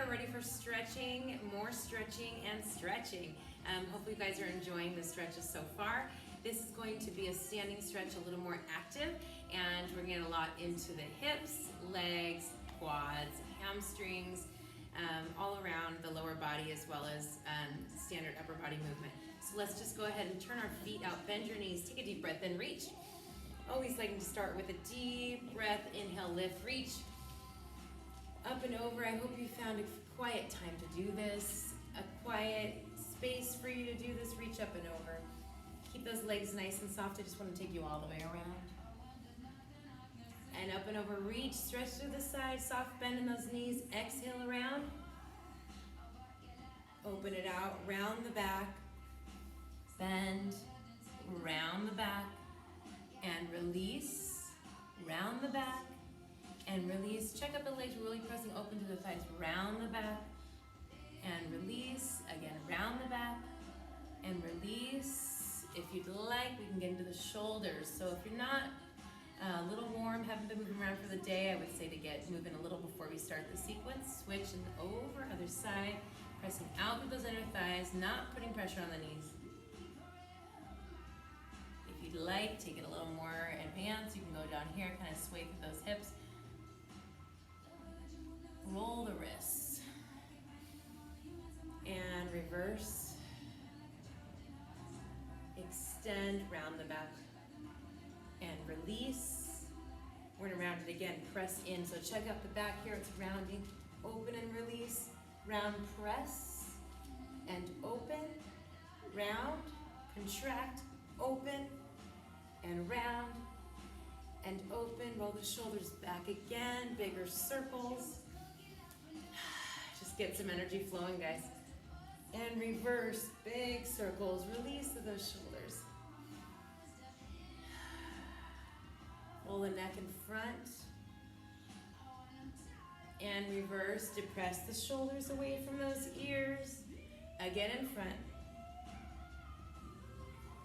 we're ready for stretching, more stretching and stretching. Hopefully you guys are enjoying the stretches so far. This is going to be a standing stretch, a little more active, and we're getting a lot into the hips, legs, quads, hamstrings, all around the lower body, as well as standard upper body movement. So let's just go ahead and turn our feet out, bend your knees, take a deep breath, then reach. Always liking to start with a deep breath, inhale, lift, reach. Up and over. I hope you found a quiet time to do this, a quiet space for you to do this. Reach up and over. Keep those legs nice and soft. I just want to take you all the way around. And up and over, reach, stretch through the side, soft bend in those knees. Exhale around. Open it out, round the back, bend, round the back, and release, round the back, and release. Check out the legs, really pressing open to the thighs. Round the back, and release. Again, round the back, and release. If you'd like, we can get into the shoulders. So if you're not a little warm, haven't been moving around for the day, I would say to get moving a little before we start the sequence. Switch and over, other side, pressing out with those inner thighs, not putting pressure on the knees. If you'd like, take it a little more advanced. You can go down here, kind of sway through those hips. Roll the wrists. And reverse. Extend, round the back. And release. We're gonna round it again, press in. So check out the back here, it's rounding. Open and release. Round, press. And open. Round, contract, open. And round. And open. Roll the shoulders back again. Bigger circles. Just get some energy flowing, guys. And reverse, big circles. Release of those shoulders. Roll the neck in front. And reverse, depress the shoulders away from those ears. Again in front.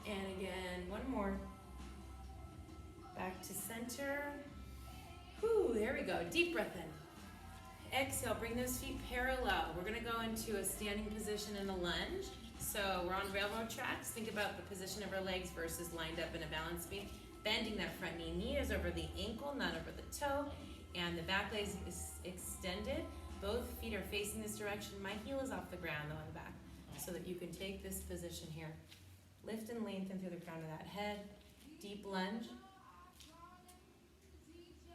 And again, one more. Back to center. Whew, there we go, deep breath in. Exhale, bring those feet parallel. We're gonna go into a standing position in a lunge. So we're on railroad tracks. Think about the position of our legs versus lined up in a balance beam. Bending that front knee. Knee is over the ankle, not over the toe. And the back leg is extended. Both feet are facing this direction. My heel is off the ground though in the back. So that you can take this position here. Lift and lengthen through the crown of that head. Deep lunge.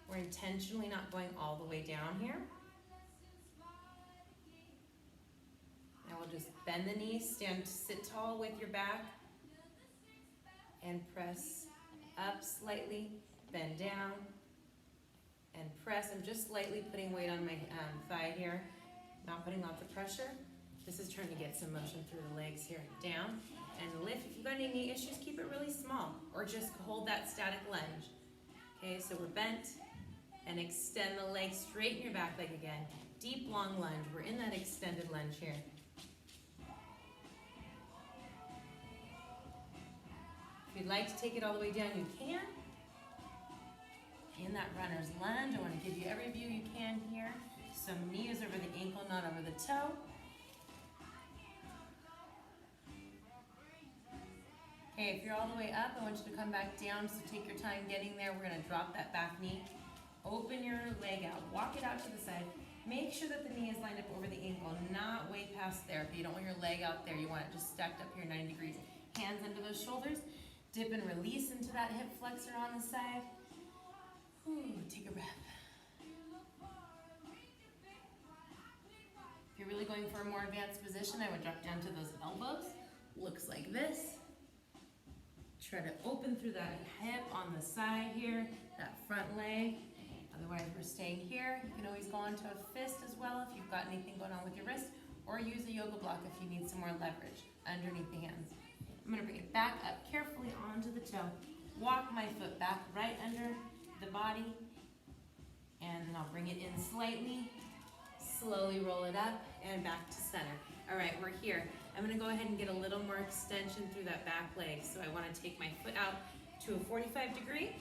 We're intentionally not going all the way down here. Now we'll just bend the knees, sit tall with your back, and press up slightly, bend down, and press. I'm just lightly putting weight on my thigh here, not putting lots of pressure. This is trying to get some motion through the legs here. Down, and lift. If you've got any knee issues, keep it really small, or just hold that static lunge. Okay, so we're bent, and extend the leg, straighten your back leg again. Deep, long lunge. We're in that extended lunge here. If you'd like to take it all the way down, you can. In that runner's lunge, I want to give you every view you can here. So knee is over the ankle, not over the toe. Okay, if you're all the way up, I want you to come back down, so take your time getting there. We're going to drop that back knee. Open your leg out, walk it out to the side. Make sure that the knee is lined up over the ankle, not way past there. But you don't want your leg out there. You want it just stacked up here 90 degrees. Hands under those shoulders. Dip and release into that hip flexor on the side. Whew, take a breath. If you're really going for a more advanced position, I would drop down to those elbows. Looks like this. Try to open through that hip on the side here, that front leg. Otherwise, we're staying here. You can always go onto a fist as well if you've got anything going on with your wrist, or use a yoga block if you need some more leverage underneath the hands. I'm gonna bring it back up carefully onto the toe. Walk my foot back right under the body, and then I'll bring it in slightly. Slowly roll it up and back to center. All right, we're here. I'm gonna go ahead and get a little more extension through that back leg. So I wanna take my foot out to a 45 degree.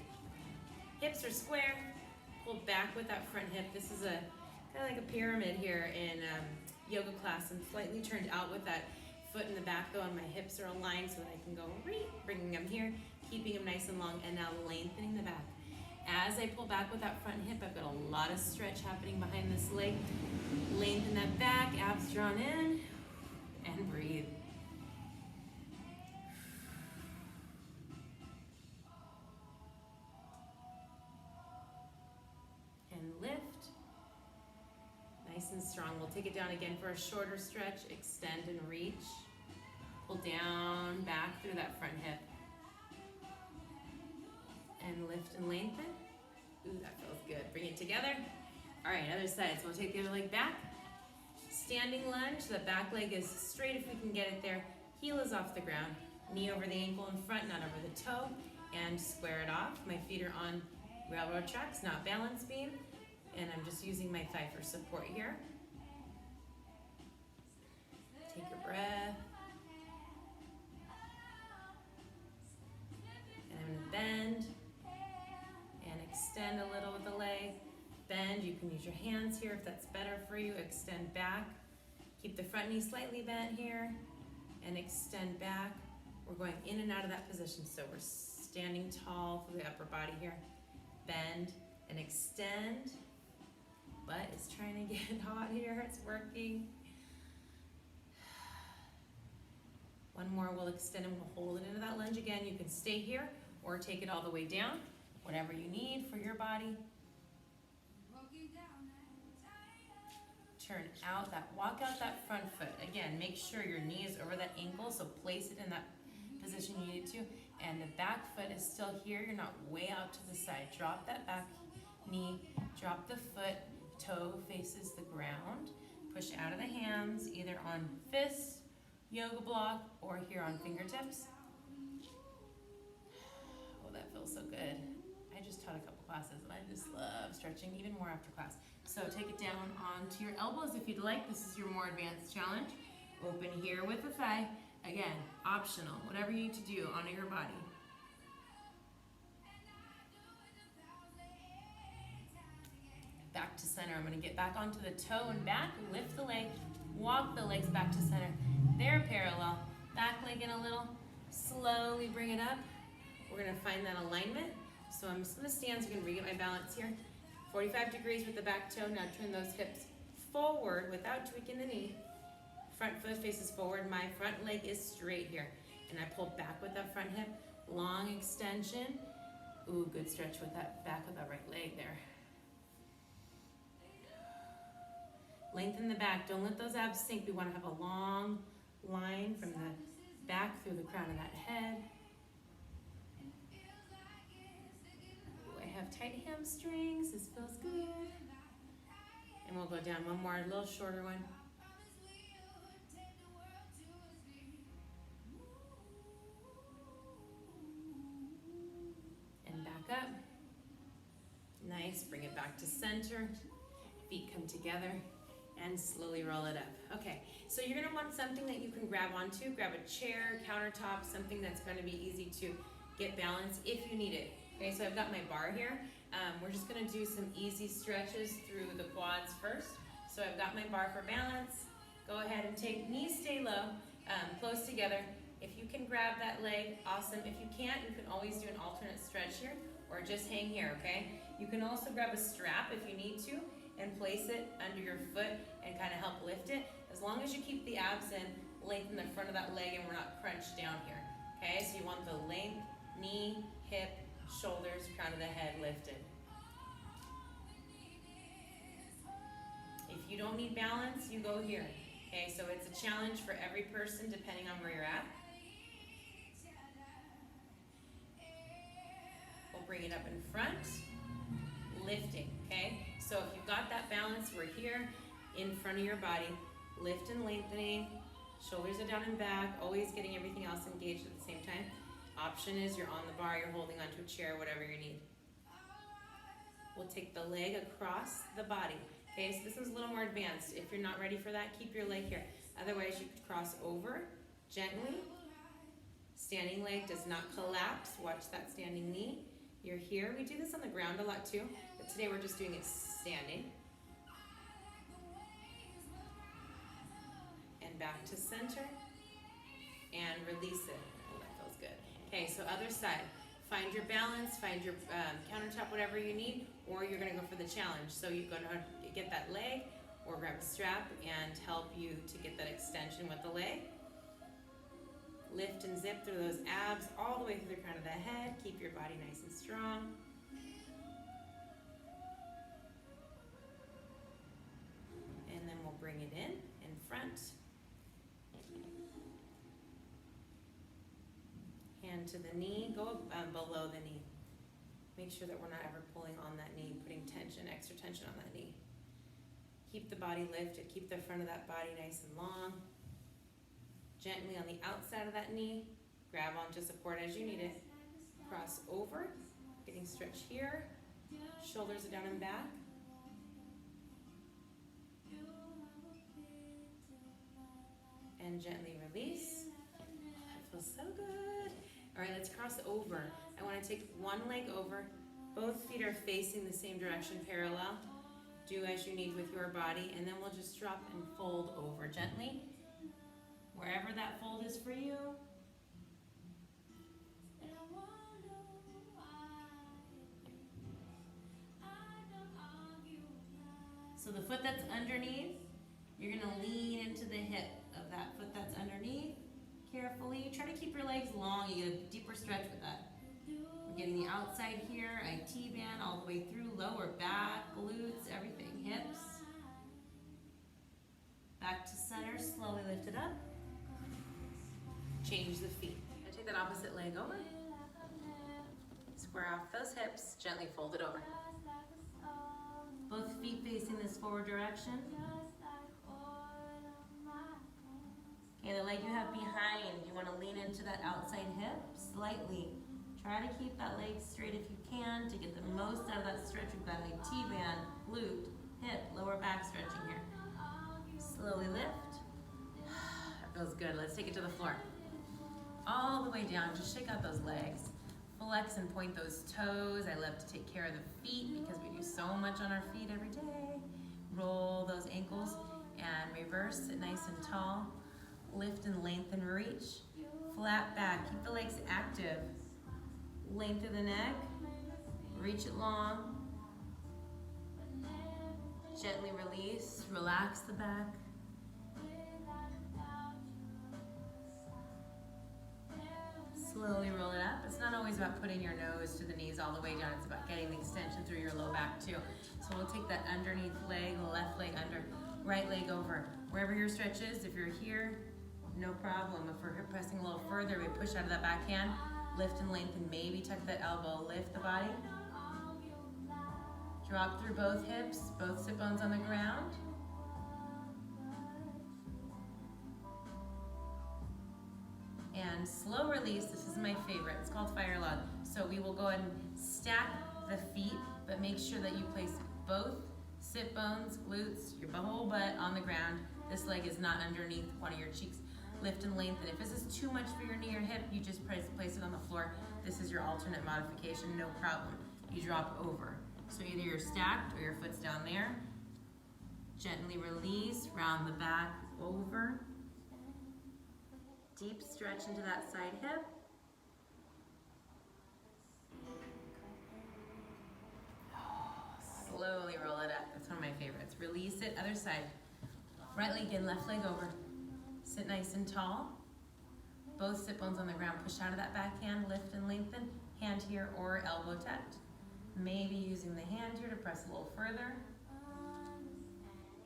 Hips are square. Pull back with that front hip. This is a kind of like a pyramid here in yoga class. I'm slightly turned out with that foot in the back though, and my hips are aligned so that I can go bringing them here, keeping them nice and long, and now lengthening the back. As I pull back with that front hip, I've got a lot of stretch happening behind this leg. Lengthen that back, abs drawn in, and breathe. And lift. Nice and strong. We'll take it down again for a shorter stretch. Extend and reach. Pull down, back through that front hip. And lift and lengthen. Ooh, that feels good. Bring it together. All right, other side. So we'll take the other leg back. Standing lunge. The back leg is straight if we can get it there. Heel is off the ground. Knee over the ankle in front, not over the toe. And square it off. My feet are on railroad tracks, not balance beam. And I'm just using my thigh for support here. Take a breath. And I'm gonna bend and extend a little with the leg. Bend, you can use your hands here if that's better for you. Extend back. Keep the front knee slightly bent here and extend back. We're going in and out of that position. So we're standing tall through the upper body here. Bend and extend. Butt is trying to get hot here, it's working. One more, we'll extend and we'll hold it into that lunge again. You can stay here or take it all the way down, whatever you need for your body. Turn out that, walk out that front foot. Again, make sure your knee is over that ankle, so place it in that position you need to. And the back foot is still here, you're not way out to the side. Drop that back knee, drop the foot, toe faces the ground. Push out of the hands, either on fists, yoga block, or here on fingertips. Oh, that feels so good. I just taught a couple classes and I just love stretching even more after class. So take it down onto your elbows if you'd like. This is your more advanced challenge. Open here with the thigh. Again, optional, whatever you need to do, honor your body. Back to center. I'm going to get back onto the toe and back, lift the leg, walk the legs back to center. They're parallel. Back leg in a little, slowly bring it up. We're going to find that alignment. So I'm just going to stand so you can re-get my balance here. 45 degrees with the back toe. Now turn those hips forward without tweaking the knee. Front foot faces forward. My front leg is straight here. And I pull back with that front hip. Long extension. Ooh, good stretch with that back of that right leg there. Lengthen the back. Don't let those abs sink. We want to have a long line from the back through the crown of that head. Ooh, I have tight hamstrings. This feels good. And we'll go down one more, a little shorter one. And back up. Nice. Bring it back to center. Feet come together. And slowly roll it up. Okay, so you're gonna want something that you can grab onto. Grab a chair, countertop, something that's gonna be easy to get balance if you need it. Okay, so I've got my bar here. We're just gonna do some easy stretches through the quads first. So I've got my bar for balance. Go ahead and take, knees stay low, close together. If you can grab that leg, awesome. If you can't, you can always do an alternate stretch here or just hang here, okay? You can also grab a strap if you need to and place it under your foot and kind of help lift it. As long as you keep the abs in, lengthen the front of that leg and we're not crunched down here. Okay, so you want the length, knee, hip, shoulders, crown of the head lifted. If you don't need balance, you go here. Okay, so it's a challenge for every person depending on where you're at. We'll bring it up in front, lifting, okay? So if you've got that balance, we're here in front of your body, lift and lengthening, shoulders are down and back, always getting everything else engaged at the same time. Option is you're on the bar, you're holding onto a chair, whatever you need. We'll take the leg across the body. Okay, so this is a little more advanced. If you're not ready for that, keep your leg here. Otherwise, you could cross over gently. Standing leg does not collapse. Watch that standing knee. You're here. We do this on the ground a lot too, but today we're just doing it standing. back to center, and release it. Oh, that feels good. Okay, so other side. Find your balance, find your countertop, whatever you need, or you're gonna go for the challenge. So you're gonna get that leg, or grab a strap and help you to get that extension with the leg. Lift and zip through those abs all the way through the crown of the head. Keep your body nice and strong. And then we'll bring it in front. Hand to the knee, go below the knee. Make sure that we're not ever pulling on that knee, putting tension, extra tension on that knee. Keep the body lifted, keep the front of that body nice and long. Gently on the outside of that knee, grab onto support as you need it. Cross over, getting stretch here. Shoulders are down and back. And gently release. That feels so good. All right, let's cross over. I want to take one leg over. Both feet are facing the same direction, parallel. Do as you need with your body, and then we'll just drop and fold over gently. Wherever that fold is for you. So the foot that's underneath, you're gonna lean into the hip of that foot that's underneath. Carefully, try to keep your legs long. You get a deeper stretch with that. We're getting the outside here, IT band all the way through, lower back, glutes, everything, hips. Back to center, slowly lift it up. Change the feet. I take that opposite leg over. Square off those hips, gently fold it over. Both feet facing this forward direction. Okay, the leg you have behind, you want to lean into that outside hip slightly. Try to keep that leg straight if you can to get the most out of that stretch. We've got a T-band, glute, hip, lower back stretching here. Slowly lift. That feels good. Let's take it to the floor. All the way down, just shake out those legs. Flex and point those toes. I love to take care of the feet because we do so much on our feet every day. Roll those ankles and reverse, sit nice and tall. Lift and lengthen, reach. Flat back, keep the legs active. Lengthen the neck, reach it long. Gently release, relax the back. Slowly roll it up. It's not always about putting your nose to the knees all the way down. It's about getting the extension through your low back too. So we'll take that underneath leg, left leg under, right leg over. Wherever your stretch is, if you're here, no problem. If we're pressing a little further, we push out of that back hand, lift and lengthen, maybe tuck that elbow, lift the body. Drop through both hips, both sit bones on the ground. And slow release, this is my favorite, it's called Fire Log. So we will go ahead and stack the feet, but make sure that you place both sit bones, glutes, your whole butt on the ground. This leg is not underneath one of your cheeks. Lift and lengthen. If this is too much for your knee or hip, you just place it on the floor. This is your alternate modification, no problem. You drop over. So either you're stacked or your foot's down there. Gently release, round the back over. Deep stretch into that side hip. Slowly roll it up. That's one of my favorites. Release it, other side. Right leg in, left leg over. Sit nice and tall. Both sit bones on the ground. Push out of that back hand, lift and lengthen. Hand here or elbow tucked. Maybe using the hand here to press a little further.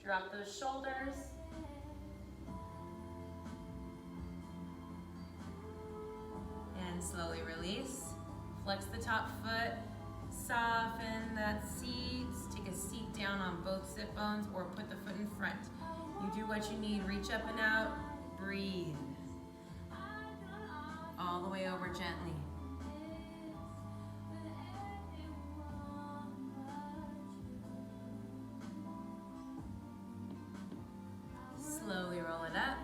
Drop those shoulders. And slowly release. Flex the top foot. Soften that seat. Take a seat down on both sit bones or put the foot in front. You do what you need. Reach up and out. Breathe. All the way over gently. Slowly roll it up.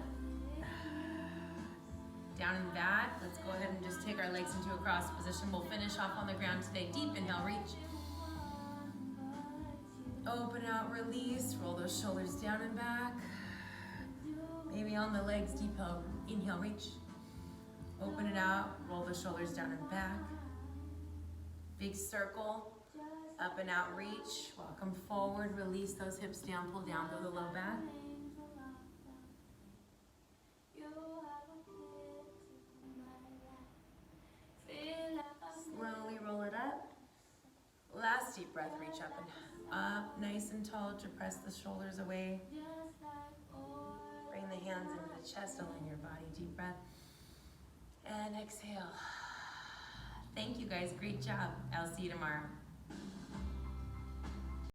Down and back. Let's go ahead and just take our legs into a cross position. We'll finish off on the ground today. Deep inhale, reach. Open out, release. Roll those shoulders down and back. Maybe on the legs, deep inhale, reach. Open it out, roll the shoulders down and back. Big circle, up and out, reach. Welcome forward, release those hips down, pull down through the low back. Slowly roll it up. Last deep breath, reach up and up, nice and tall, to press the shoulders away. Bring the hands into the chest, align your body, deep breath. And exhale. Thank you guys, great job. I'll see you tomorrow.